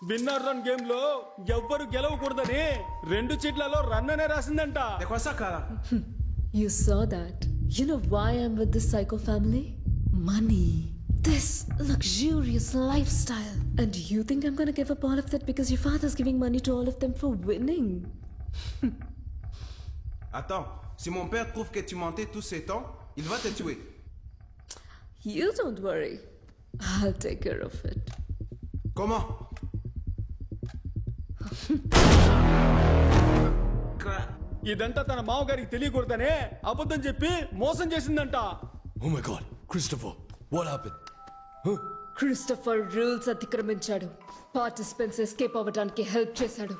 Winner run game లో ఎవ్వరు గెలవకూడదని 2 చీట్లలో run అనే రాసిందంట. You saw that. You know why I'm with this psycho family? Money. This luxurious lifestyle. And you think I'm gonna give up all of that because your father's giving money to all of them for winning? Attends, si mon père trouve que tu mentais tous ces temps, il va te tuer. You don't worry. I'll take care of it. Comment? ఇదంతా తన మామగారికి తెలియకూడదనే అబద్ధం చెప్పి మోసం చేసిందంట. Oh my god, Christopher, what happened? Christopher rules అతిక్రమించాడు. Participants escape అవ్వడానికి help చేశాడు.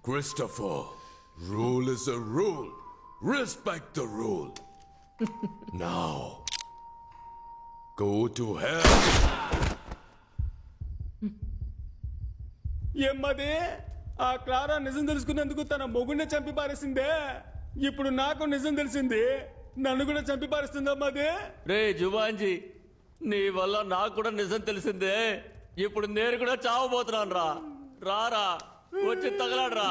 Christopher, rule is a rule. Respect the rule. Now, go to hell. ఏమ్మది ఆ క్లారా నిజం తెలుసుకున్నందుకు తన మొగుడిని చంపి పారేసిందే. ఇప్పుడు నాకు నిజం తెలిసింది, నన్ను కూడా చంపి పారేస్తుందమ్మది. రే జువాంజీ, నీ వల్ల నాకు కూడా నిజం తెలిసిందే. ఇప్పుడు నేను కూడా చావబోతున్నాను రా. రారా వచ్చి తగలాడరా.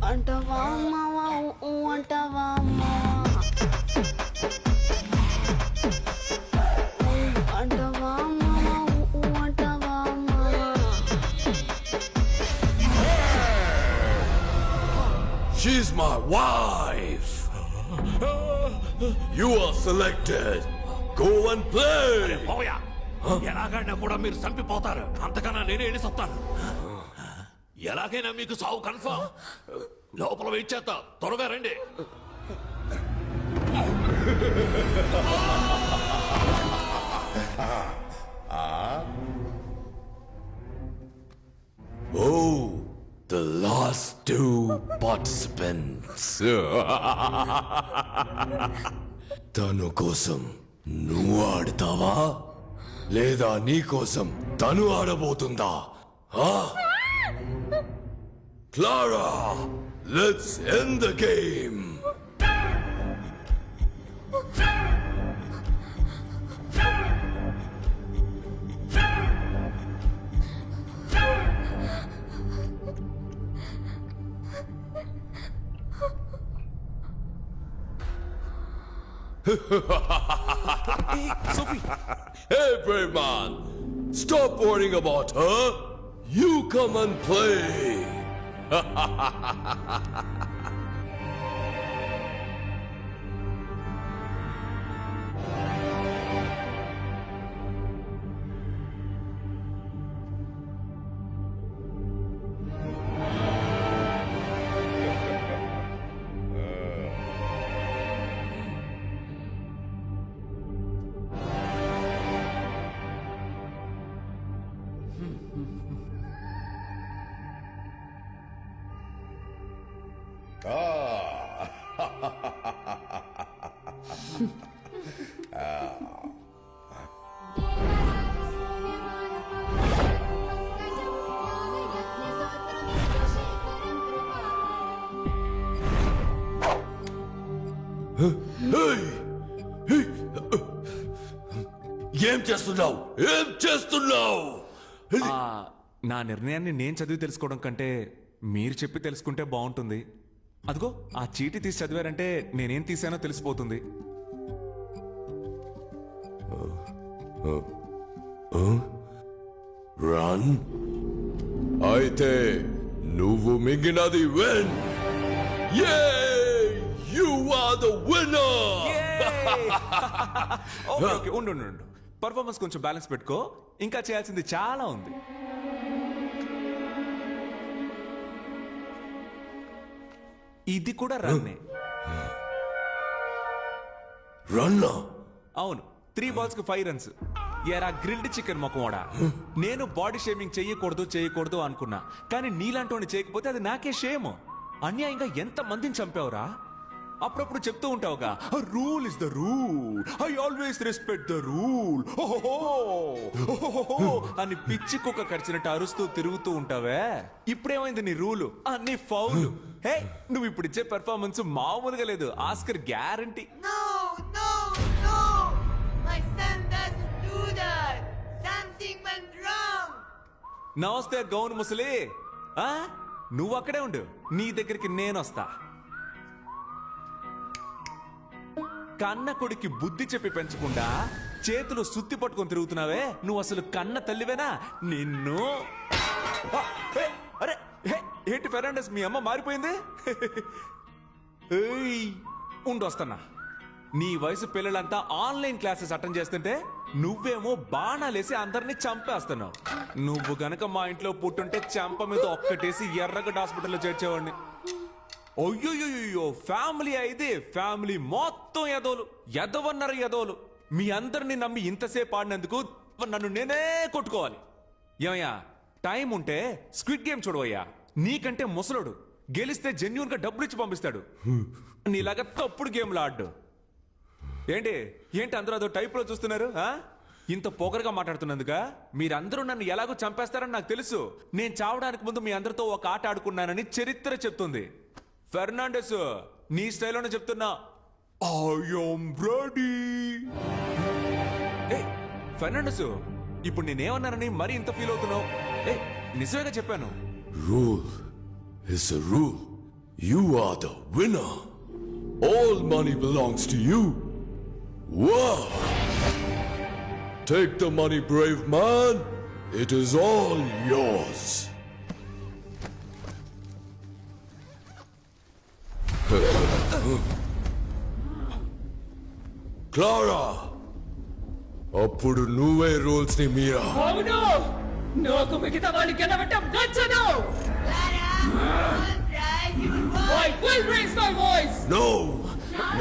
అంటవా మావా అంటవా అంటవా మావా అంటవా She's my wife. You are selected. Go and play. ఎలాగైనా కూడా మీరు చంపిపోతారు. అంతకన్నా నేనే వెళ్ళి సత్తాను. ఎలాగైనా మీకు సావు కన్ఫర్మ్. లోపల వెయిట్ చేస్తా, త్వరగా రండి. Oh, the last 2 participants. తను కోసం నువ్వు ఆడతావా లేదా నీ కోసం తను ఆడబోతుందా? Clara, let's end the game. Hey, Sophie. Hey, brave man, stop worrying about her. You come and play. ఏం చేస్తున్నావు? ఏం చేస్తున్నావు? నా నిర్ణయాన్ని నేను చదివి తెలుసుకోవడం కంటే మీరు చెప్పి తెలుసుకుంటే బాగుంటుంది. అదిగో ఆ చీటీ తీసి చదివారంటే నేనేం తీసానో తెలిసిపోతుంది. రన్ అయితే నువ్వు మిగిలినది విన్. యే! You are the winner! Okay okay ఉండు ఉండు ఉండు పర్ఫార్మెన్స్ కొంచెం బ్యాలెన్స్ పెట్టుకో ఇంకా చేయాల్సింది చాలా ఉంది ఇది కూడా రన్నే రన్నా అవును 3 balls కి 5 runs ఎరా గ్రిల్డ్ చికెన్ మొక్కమోడా నేను బాడీ షేమింగ్ చేయకూడదు అనుకున్నా కానీ నీలాంటి చేయకపోతే అది నాకే షేమ్ అన్యాయంగా ఎంత మందిని చంపావురా అప్పుడప్పుడు చెప్తూ ఉంటావుగా rule is the rule I always respect the rule అని పిచ్చి కుక్క కరిచినట్టు అరుస్తూ తిరుగుతూ ఉంటావే ఇప్పుడేమైంది నీ రూలు అన్ని ఫౌల్ హే నువ్వు ఇప్పుడు ఇచ్చే పెర్ఫార్మెన్స్ మామూలుగా లేదు ఆస్కర్ గ్యారంటీ నమస్తే గౌన్ ముసలి నువ్వు అక్కడే ఉండు నీ దగ్గరికి నేను వస్తా కన్న కొడుకి బుద్ధి చెప్పి పెంచకుండా చేతులు సుత్తి పట్టుకొని తిరుగుతున్నావే నువ్వు అసలు కన్న తల్లివేనా నిన్ను అరే ఏంటి ఫెర్నాండెస్ మీ అమ్మ మారిపోయింది ఉండు వస్తున్నా నీ వయసు పిల్లలంతా ఆన్లైన్ క్లాసెస్ అటెండ్ చేస్తుంటే నువ్వేమో బాణాలేసి అందరినీ చంపేస్తున్నావు నువ్వు గనక మా ఇంట్లో పుట్టుంటే చంప మీద ఒక్కటేసి ఎర్రగడ్డ హాస్పిటల్లో చేర్చేవాడిని అయ్యో ఫ్యామిలీ అయితే ఫ్యామిలీ మొత్తం ఎదవన్నారు ఎదవలు మీ అందరినీ నమ్మి ఇంతసేపు ఆడినందుకు నన్ను నేనే కొట్టుకోవాలి ఏమయ్యా టైం ఉంటే స్క్విడ్ గేమ్ చూడవయ్యా నీకంటే ముసలోడు గెలిస్తే జెన్యూన్ గా డబ్బులు ఇచ్చి పంపిస్తాడు నీలాగా తప్పుడు గేమ్లు ఆడ్డు ఏంటి అందరూ అదో టైప్ లో చూస్తున్నారు ఇంత పొగరుగా మాట్లాడుతున్నందుక మీరందరూ నన్ను ఎలాగో చంపేస్తారని నాకు తెలుసు నేను చావడానికి ముందు మీ అందరితో ఒక ఆట ఆడుకున్నానని చరిత్ర చెప్తుంది ఫెర్నాండెస్ నీ స్టైల్లోనే చెప్తున్నా ఫెర్నాండెస్ ఇప్పుడు నేనేమన్నానని మరీ ఇంత ఫీల్ అవుతున్నావు నిజమేగా చెప్పాను rule is a rule. You are the winner. All money belongs to you. Wow! Take the money, brave man. It is all yours. Clara! అప్పుడు నువ్వే రూల్స్ ని మీరా అవును నాకు మిగతా వాళ్ళు గెలవటం నచ్చదు I will raise my voice. No!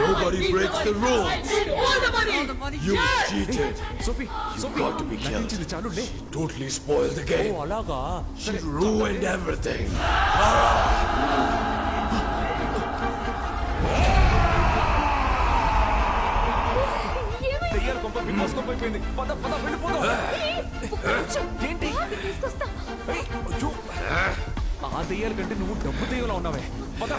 Nobody breaks the rules. I need all the money. You cheated. Sophie, got to be killed. Totally spoiled the game. అలాగా She ruined everything. దెయ్యాల కొంప బిగ్ కొంప అయిపోయింది పద వెళ్ళిపోదాం ఏంటి అయ్యో ఆ దెయ్యాల కంటే నువ్వు డబ్బు దెయ్యంలో ఉన్నావే పద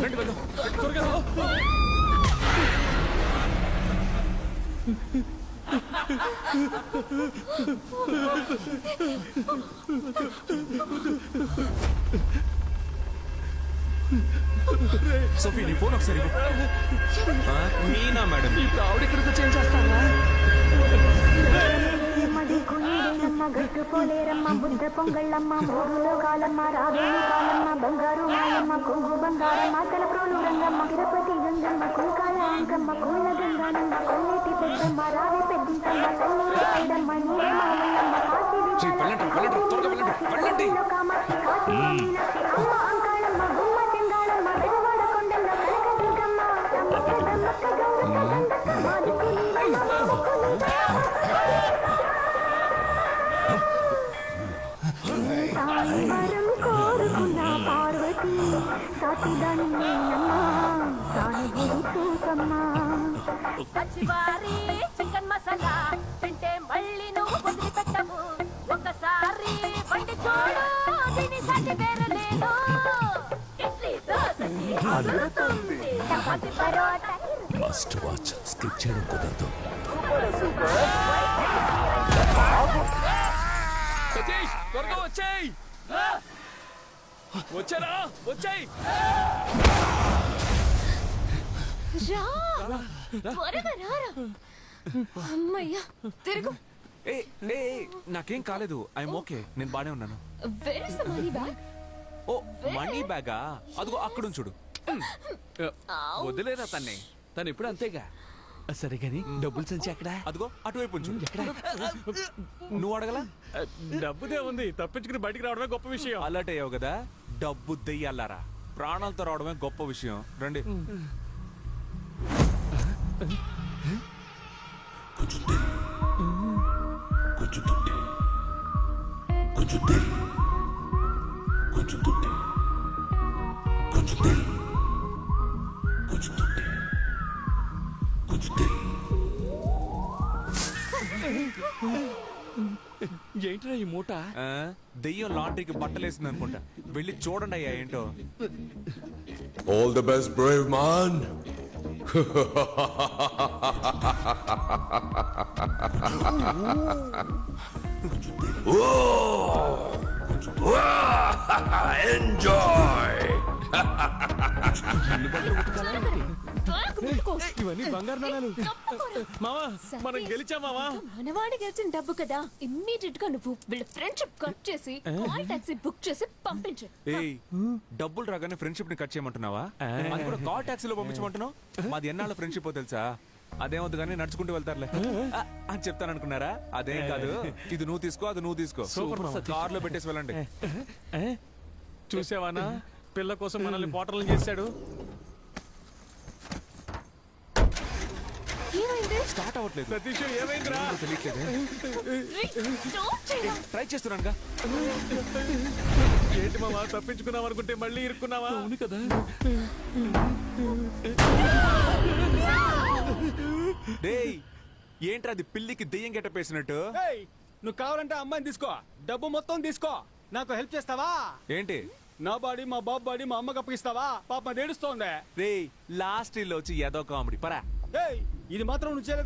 రండి వెళ్దాం. త్వరగా రా. సోఫీ నీ ఫోన్ ఒకసారి ఇవ్వు. మీనా మేడం ఇప్పుడు ఆవిడ ఇక్కడికి వచ్చి ఏం చేస్తావా? గట్టు పోలేరమ్మ బుద్ధ పొంగళ్ళమ్మ మూడులో కాలమ్మ రావేణి కాలమ్మ బంగారు మాయమ్మ కొంగు బంగారమ్మ తలప్రోలు రంగమ్మ తిరుపతి గంగమ్మ కుంకాల అంకమ్మ కూల గంగానమ్మ కొన్నేటి పెద్దమ్మ రావి పెద్దింతమ్మ తల్లూరు ఐదమ్మ నీరే మావల్లమ్మ కాశీ కామాక్షి కాశీ మీనాక్షి అమ్మ అంకాళమ్మ గుమ్మ చెంగాళమ్మ బెజవాడ కొండల్లో కనక దుర్గమ్మ దమ్మక్క గంగ మాదికు వరం కోరుకున్న పార్వతి సాటిదాని సానుభూతి చూసమ్మా పచ్చివారి చికెన్ మసాలా తింటే మళ్ళీ నువ్వు వదిలిపెట్టవు ఒకసారి వండి చూడు దీని సాటి వేరే లేదు ఇడ్లీ దోసకి అదురుతుంది chapati parotta first watch skip చేయడం కుదరదు. సతీష్ త్వరగా వచ్చేయ్. వచ్చారా? వచ్చేయ్. త్వరగా రారా. అమ్మయ్యా తిరుగు. ఏ ఏ నాకేం కాలేదు. I'm okay. నేను బానే ఉన్నాను. Where is the money bag? ఓ మనీ బ్యాగా అదిగో అక్కడ చూడు. వదిలేరా తన్నే, తను ఇప్పుడు అంతేగా. సరే గాని డబ్బులు సంచి ఎక్కడ? అదిగో అటువైపు ఉంచు. నువ్వు అడగలా? డబ్బుదే ఉంది, తప్పించుకుని బయటికి రావడమే గొప్ప విషయం. అలర్ట్ అయ్యావు కదా. డబ్బు దెయ్యాలారా, ప్రాణాలతో రావడమే గొప్ప విషయం. రండి. ఏంట్రా ఈ మూట? దెయ్యం లాండ్రీకి బట్టలేసింది అనుకుంటా. వెళ్ళి చూడండి అయ్యా ఏంటో. All the best, brave man. Enjoy. ఇవన్నీ బంగారు నాణాలు. మావా మనం గెలిచా మావా. మనవాడి గెలిచిన డబ్బు కదా. ఇమ్మీడియట్ గా నువ్వు వీళ్ళ ఫ్రెండ్షిప్ కట్ చేసి కాల్ టాక్సీ బుక్ చేసి పంపించు. ఏయ్ డబ్బులు రాగానే ఫ్రెండ్షిప్ ని కట్ చేయమంటున్నావా? అది కూడా కాల్ టాక్సీలో పంపించమంటున్నావు. మాది ఎన్నాళ్ళ ఫ్రెండ్షిప్ తెలుసా? అదేమవుతుంది కానీ నడుచుకుంటూ వెళ్తారులే అని చెప్తాను అనుకున్నారా? అదేం కాదు. ఇది నువ్వు తీసుకో, అది నువ్వు తీసుకో. కార్ లో పెట్టేసి వెళ్ళండి. చూసావానా పిల్ల కోసం మనల్ని పోటర్లు చేశాడు. స్టార్ట్ అవ్వట్లేదు. సతీష్ ఏమైందిరా? ట్రై చేస్తున్నానుగా. ఏంటి మావా తప్పించుకున్నావు అనుకుంటే మళ్ళీ ఇరుక్కున్నావా? అవును కదా. డేయ్ ఏంట్రా అది పిల్లికి దెయ్యం గెట్టపేసినట్టు? నువ్వు కావాలంటే అమ్మాయిని తీసుకో, డబ్బు మొత్తం తీసుకో. నాకు హెల్ప్ చేస్తావా? ఏంటి? నా బాడీ మా బాబు బాడీ మా అమ్మకి అప్పగిస్తావా? పాప ఏడుస్తోంది. రే లాస్ట్ ఇల్లు వచ్చి ఏదో కామెడీ పరా. ఇది మాత్రం నువ్వు చేయలేదు.